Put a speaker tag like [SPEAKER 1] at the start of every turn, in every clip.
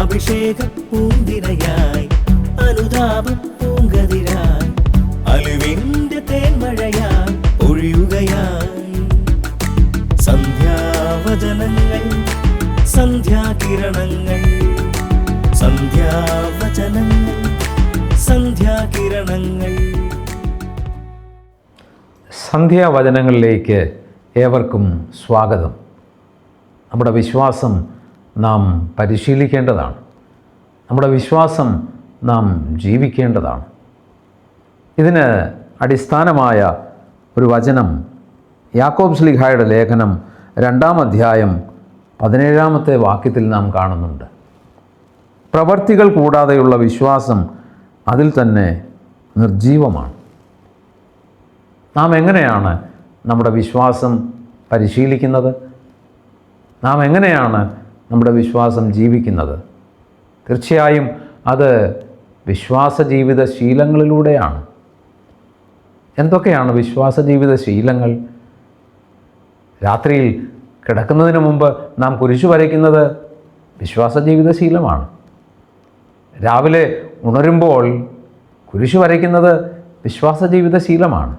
[SPEAKER 1] അഭിഷേക പൂന്തിരയായി അനുതാപ പൂങ്കതിരായി അലിവിന്റെ തേന്മഴയായി ഒഴിയുകയായി സന്ധ്യാവചനങ്ങൾ സന്ധ്യാകിരണങ്ങൾ സന്ധ്യാവചനങ്ങൾ സന്ധ്യാകിരണങ്ങൾ.
[SPEAKER 2] സന്ധ്യാവചനങ്ങളിലേക്ക് ഏവർക്കും സ്വാഗതം. നമ്മുടെ വിശ്വാസം നാം പരിശീലിക്കേണ്ടതാണ്. നമ്മുടെ വിശ്വാസം നാം ജീവിക്കേണ്ടതാണ്. ഇതിന് അടിസ്ഥാനമായ ഒരു വചനം യാക്കോബ് ശ്ലീഹായുടെ ലേഖനം 2-ാം അധ്യായം 17-ാമത്തെ വാക്യത്തിൽ നാം കാണുന്നുണ്ട്. പ്രവർത്തികൾ കൂടാതെയുള്ള വിശ്വാസം അതിൽ തന്നെ നിർജീവമാണ്. നാം എങ്ങനെയാണ് നമ്മുടെ വിശ്വാസം പരിശീലിക്കുന്നത്? നാം എങ്ങനെയാണ് നമ്മുടെ വിശ്വാസം ജീവിക്കുന്നത്? തീർച്ചയായും അത് വിശ്വാസ ജീവിത ശീലങ്ങളിലൂടെയാണ്. എന്തൊക്കെയാണ് വിശ്വാസ ജീവിത ശീലങ്ങൾ? രാത്രിയിൽ കിടക്കുന്നതിന് മുമ്പ് നാം കുരിശു വരയ്ക്കുന്നത് വിശ്വാസ ജീവിത ശീലമാണ്. രാവിലെ ഉണരുമ്പോൾ കുരിശു വരയ്ക്കുന്നത് വിശ്വാസ ജീവിത ശീലമാണ്.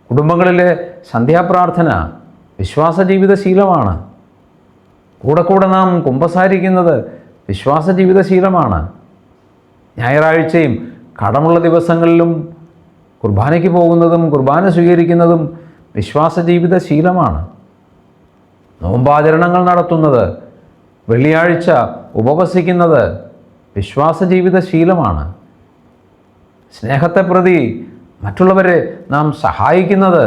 [SPEAKER 2] കുടുംബങ്ങളിലെ സന്ധ്യാപ്രാർത്ഥന വിശ്വാസ ജീവിത ശീലമാണ്. കൂടെ നാം കുമ്പസാരിക്കുന്നത് വിശ്വാസ ജീവിത ശീലമാണ്. ഞായറാഴ്ചയും കടമുള്ള ദിവസങ്ങളിലും കുർബാനയ്ക്ക് പോകുന്നതും കുർബാന സ്വീകരിക്കുന്നതും വിശ്വാസ ജീവിത ശീലമാണ്. നോമ്പാചരണങ്ങൾ നടത്തുന്നത്, വെള്ളിയാഴ്ച ഉപവസിക്കുന്നത് വിശ്വാസ ജീവിത ശീലമാണ്. സ്നേഹത്തെ പ്രതി മറ്റുള്ളവരെ നാം സഹായിക്കുന്നത്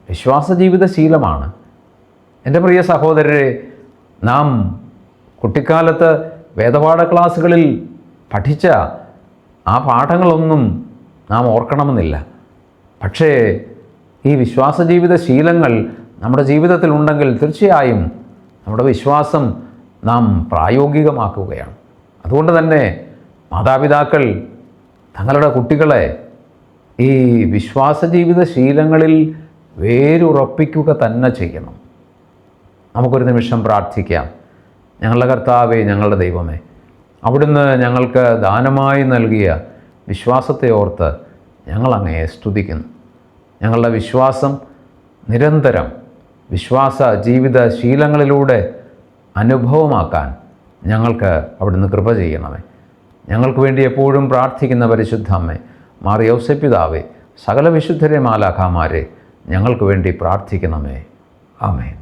[SPEAKER 2] വിശ്വാസ ജീവിത ശീലമാണ്. എൻ്റെ പ്രിയ സഹോദരരെ, നാം കുട്ടിക്കാലത്ത് വേദപാഠ ക്ലാസ്സുകളിൽ പഠിച്ച ആ പാഠങ്ങളൊന്നും നാം ഓർക്കണമെന്നില്ല. പക്ഷേ ഈ വിശ്വാസ ജീവിത ശീലങ്ങൾ നമ്മുടെ ജീവിതത്തിൽ ഉണ്ടെങ്കിൽ തീർച്ചയായും നമ്മുടെ വിശ്വാസം നാം പ്രായോഗികമാക്കുകയാണ്. അതുകൊണ്ട് തന്നെ മാതാപിതാക്കൾ തങ്ങളുടെ കുട്ടികളെ ഈ വിശ്വാസ ജീവിത ശീലങ്ങളിൽ വേരുറപ്പിക്കുക തന്നെ ചെയ്യണം. നമുക്കൊരു നിമിഷം പ്രാർത്ഥിക്കാം. ഞങ്ങളുടെ കർത്താവേ, ഞങ്ങളുടെ ദൈവമേ, അവിടുന്ന് ഞങ്ങൾക്ക് ദാനമായി നൽകിയ വിശ്വാസത്തെ ഓർത്ത് ഞങ്ങൾ അങ്ങയെ സ്തുതിക്കുന്നു. ഞങ്ങളുടെ വിശ്വാസം നിരന്തരം വിശ്വാസ ജീവിത ശീലങ്ങളിലൂടെ അനുഭവമാക്കാൻ ഞങ്ങൾക്ക് അവിടുന്ന് കൃപ ചെയ്യണമേ. ഞങ്ങൾക്ക് വേണ്ടി എപ്പോഴും പ്രാർത്ഥിക്കുന്ന പരിശുദ്ധ അമ്മേ, മാർ യൗസേപ്പ് പിതാവേ, സകല വിശുദ്ധരെ മാലാഖമാരെ ഞങ്ങൾക്ക് വേണ്ടി പ്രാർത്ഥിക്കണമേ. ആമേൻ.